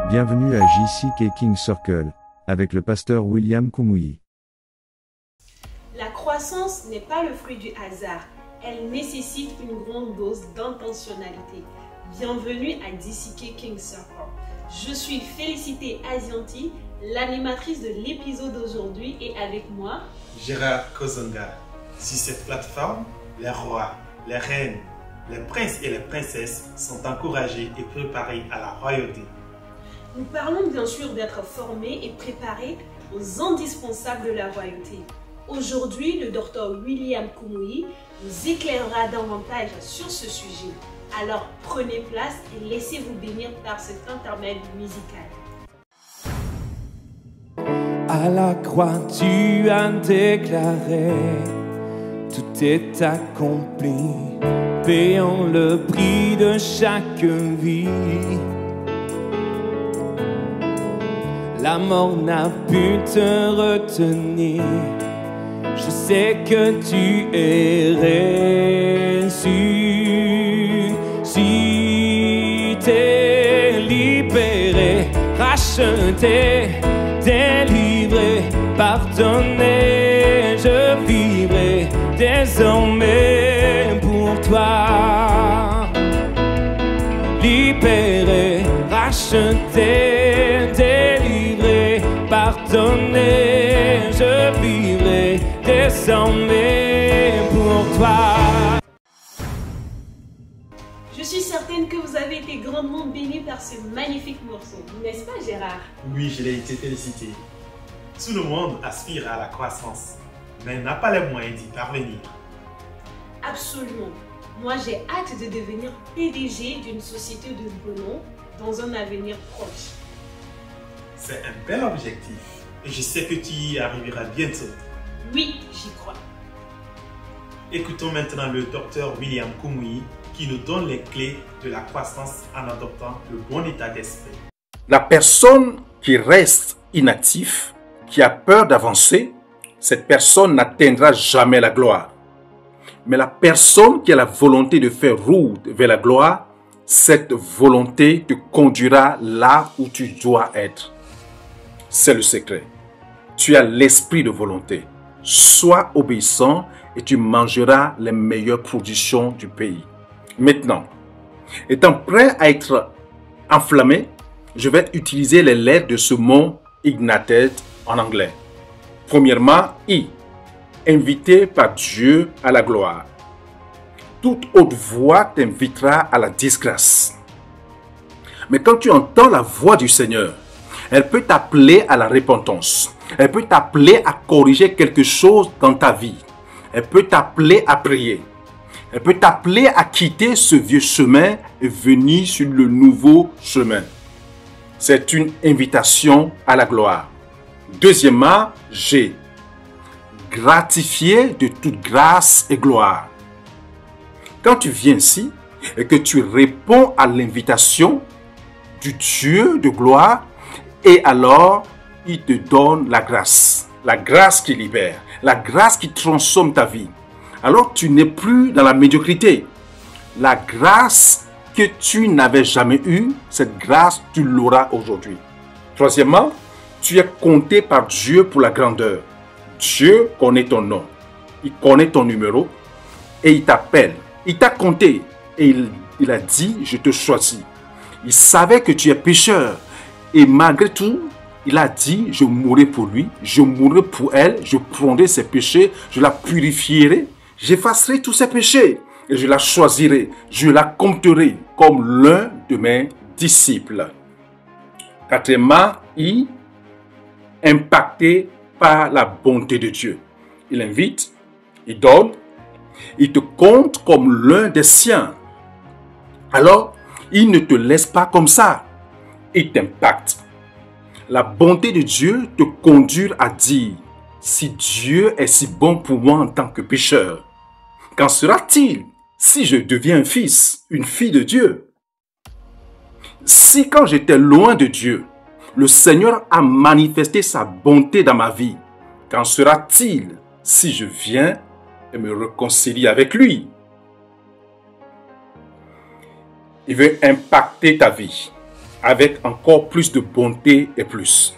Bienvenue à JCK King Circle, avec le pasteur William Kumuyi. La croissance n'est pas le fruit du hasard, elle nécessite une grande dose d'intentionnalité. Bienvenue à JCK King Circle. Je suis Félicité Asianti, l'animatrice de l'épisode d'aujourd'hui, et avec moi, Gérard Kozonga. Sur cette plateforme, les rois, les reines, les princes et les princesses sont encouragés et préparés à la royauté. Nous parlons bien sûr d'être formés et préparés aux indispensables de la royauté. Aujourd'hui, le docteur William Kumuyi nous éclairera davantage sur ce sujet. Alors prenez place et laissez-vous bénir par cet intermède musical. À la croix, tu as déclaré, tout est accompli, payant le prix de chaque vie. La mort n'a pu te retenir, je sais que tu es reçu. Si t'es libéré, racheté, délivré, pardonné, je vivrai désormais pour toi. Libéré, racheté, délivré, pardonné, je vivrai désormais pour toi. Je suis certaine que vous avez été grandement bénis par ce magnifique morceau, n'est-ce pas Gérard? Oui, je l'ai été félicité. Tout le monde aspire à la croissance, mais n'a pas les moyens d'y parvenir. Absolument. Moi, j'ai hâte de devenir PDG d'une société de renom dans un avenir proche. C'est un bel objectif et je sais que tu y arriveras bientôt. Oui, j'y crois. Écoutons maintenant le docteur William Kumuyi qui nous donne les clés de la croissance en adoptant le bon état d'esprit. La personne qui reste inactive, qui a peur d'avancer, cette personne n'atteindra jamais la gloire. Mais la personne qui a la volonté de faire route vers la gloire, cette volonté te conduira là où tu dois être. C'est le secret. Tu as l'esprit de volonté. Sois obéissant et tu mangeras les meilleures productions du pays. Maintenant, étant prêt à être enflammé, je vais utiliser les lettres de ce mot ignited en anglais. Premièrement, I. Invité par Dieu à la gloire. Toute haute voix t'invitera à la disgrâce. Mais quand tu entends la voix du Seigneur, elle peut t'appeler à la repentance. Elle peut t'appeler à corriger quelque chose dans ta vie. Elle peut t'appeler à prier. Elle peut t'appeler à quitter ce vieux chemin et venir sur le nouveau chemin. C'est une invitation à la gloire. Deuxièmement, G. Gratifié de toute grâce et gloire. Quand tu viens ici et que tu réponds à l'invitation du Dieu de gloire, et alors il te donne la grâce qui libère, la grâce qui transforme ta vie. Alors tu n'es plus dans la médiocrité. La grâce que tu n'avais jamais eue, cette grâce, tu l'auras aujourd'hui. Troisièmement, tu es compté par Dieu pour la grandeur. Dieu connaît ton nom, il connaît ton numéro et il t'appelle. Il t'a compté et il a dit, je te choisis. Il savait que tu es pécheur et malgré tout, il a dit, je mourrai pour lui, je mourrai pour elle, je prendrai ses péchés, je la purifierai, j'effacerai tous ses péchés et je la choisirai, je la compterai comme l'un de mes disciples. Quatrièmement, I. Impacté par la bonté de Dieu. Il invite, il donne, il te compte comme l'un des siens. Alors, il ne te laisse pas comme ça. Il t'impacte. La bonté de Dieu te conduit à dire, si Dieu est si bon pour moi en tant que pécheur, qu'en sera-t-il si je deviens un fils, une fille de Dieu? Si quand j'étais loin de Dieu, le Seigneur a manifesté sa bonté dans ma vie, qu'en sera-t-il si je viens et me réconcilie avec lui? Il veut impacter ta vie. avec encore plus de bonté et plus.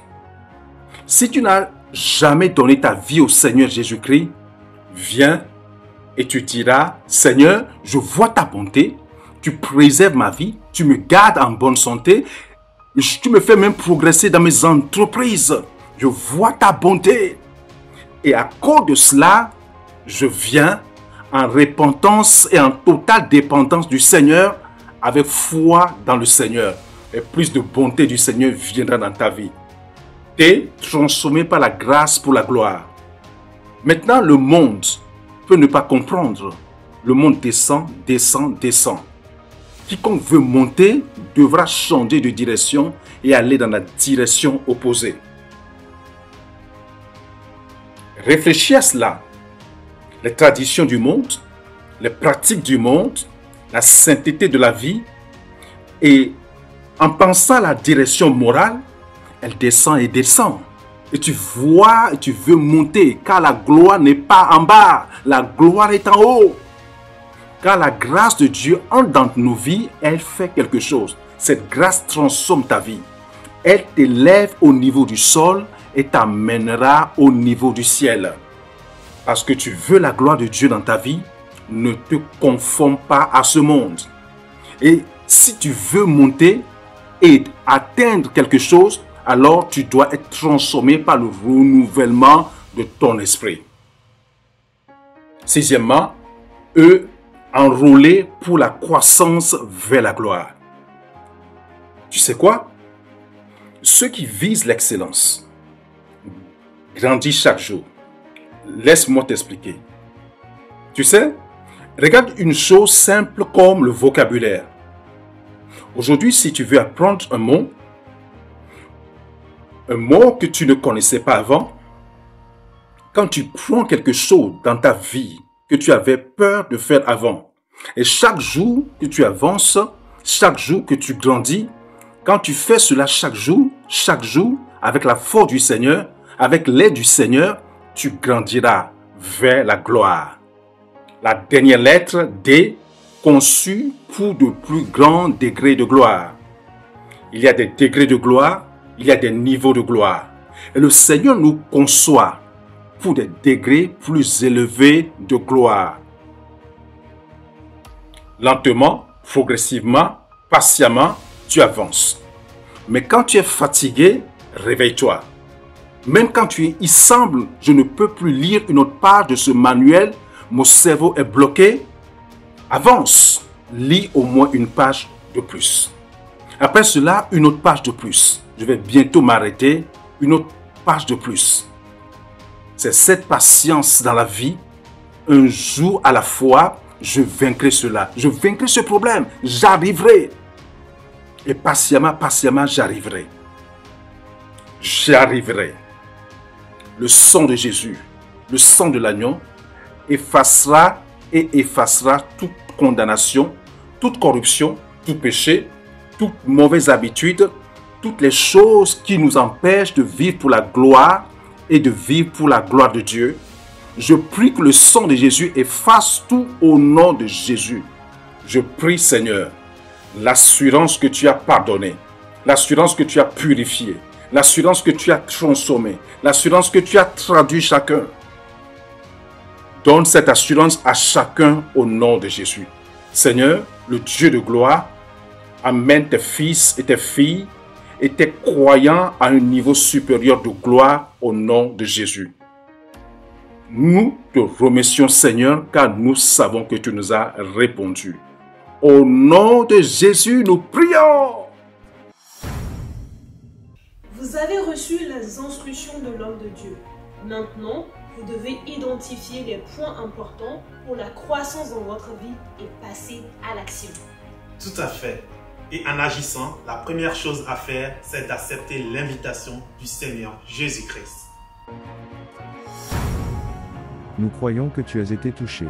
Si tu n'as jamais donné ta vie au Seigneur Jésus-Christ, viens et tu diras, Seigneur, je vois ta bonté, tu préserves ma vie, tu me gardes en bonne santé, tu me fais même progresser dans mes entreprises. Je vois ta bonté. Et à cause de cela, je viens en repentance et en totale dépendance du Seigneur, avec foi dans le Seigneur. Et plus de bonté du Seigneur viendra dans ta vie. Tu es transformé par la grâce pour la gloire. Maintenant, le monde peut ne pas comprendre. Le monde descend, descend, descend. Quiconque veut monter devra changer de direction et aller dans la direction opposée. Réfléchis à cela. Les traditions du monde, les pratiques du monde, la sainteté de la vie, et en pensant à la direction morale, elle descend et descend. Et tu vois, et tu veux monter, car la gloire n'est pas en bas, la gloire est en haut. Car la grâce de Dieu entre dans nos vies, elle fait quelque chose. Cette grâce transforme ta vie. Elle t'élève au niveau du sol et t'amènera au niveau du ciel. Parce que tu veux la gloire de Dieu dans ta vie, ne te conforme pas à ce monde. Et si tu veux monter et atteindre quelque chose, alors tu dois être transformé par le renouvellement de ton esprit. Sixièmement, enrôler pour la croissance vers la gloire. Tu sais quoi? Ceux qui visent l'excellence grandissent chaque jour. Laisse-moi t'expliquer. Tu sais, regarde une chose simple comme le vocabulaire. Aujourd'hui, si tu veux apprendre un mot que tu ne connaissais pas avant, quand tu prends quelque chose dans ta vie que tu avais peur de faire avant, et chaque jour que tu avances, chaque jour que tu grandis, quand tu fais cela chaque jour, avec la force du Seigneur, avec l'aide du Seigneur, tu grandiras vers la gloire. La dernière lettre, D, conçue pour de plus grands degrés de gloire. Il y a des degrés de gloire, il y a des niveaux de gloire. Et le Seigneur nous conçoit pour des degrés plus élevés de gloire. Lentement, progressivement, patiemment, tu avances. Mais quand tu es fatigué, réveille-toi. Même quand il semble, je ne peux plus lire une autre page de ce manuel, mon cerveau est bloqué, avance, lis au moins une page de plus. Après cela, une autre page de plus. Je vais bientôt m'arrêter, une autre page de plus. C'est cette patience dans la vie, un jour à la fois, je vaincrai cela, je vaincrai ce problème, j'arriverai. Et patiemment, j'arriverai. J'arriverai. Le sang de Jésus, le sang de l'agneau, effacera toute condamnation, toute corruption, tout péché, toute mauvaise habitude, toutes les choses qui nous empêchent de vivre pour la gloire et de vivre pour la gloire de Dieu. Je prie que le sang de Jésus efface tout au nom de Jésus. Je prie, Seigneur, l'assurance que tu as pardonné, l'assurance que tu as purifié, l'assurance que tu as transformé, l'assurance que tu as traduit chacun. Donne cette assurance à chacun au nom de Jésus. Seigneur, le Dieu de gloire, amène tes fils et tes filles et tes croyants à un niveau supérieur de gloire au nom de Jésus. Nous te remercions, Seigneur, car nous savons que tu nous as répondu. Au nom de Jésus, nous prions. Vous avez reçu les instructions de l'homme de Dieu. Maintenant, vous devez identifier les points importants pour la croissance dans votre vie et passer à l'action. Tout à fait. Et en agissant, la première chose à faire, c'est d'accepter l'invitation du Seigneur Jésus-Christ. Nous croyons que tu as été touché.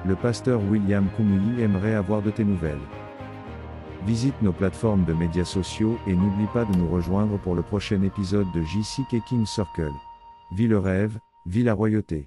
Le pasteur William Kumuyi aimerait avoir de tes nouvelles. Visite nos plateformes de médias sociaux et n'oublie pas de nous rejoindre pour le prochain épisode de JCK King Circle. Vis le rêve, vis la royauté.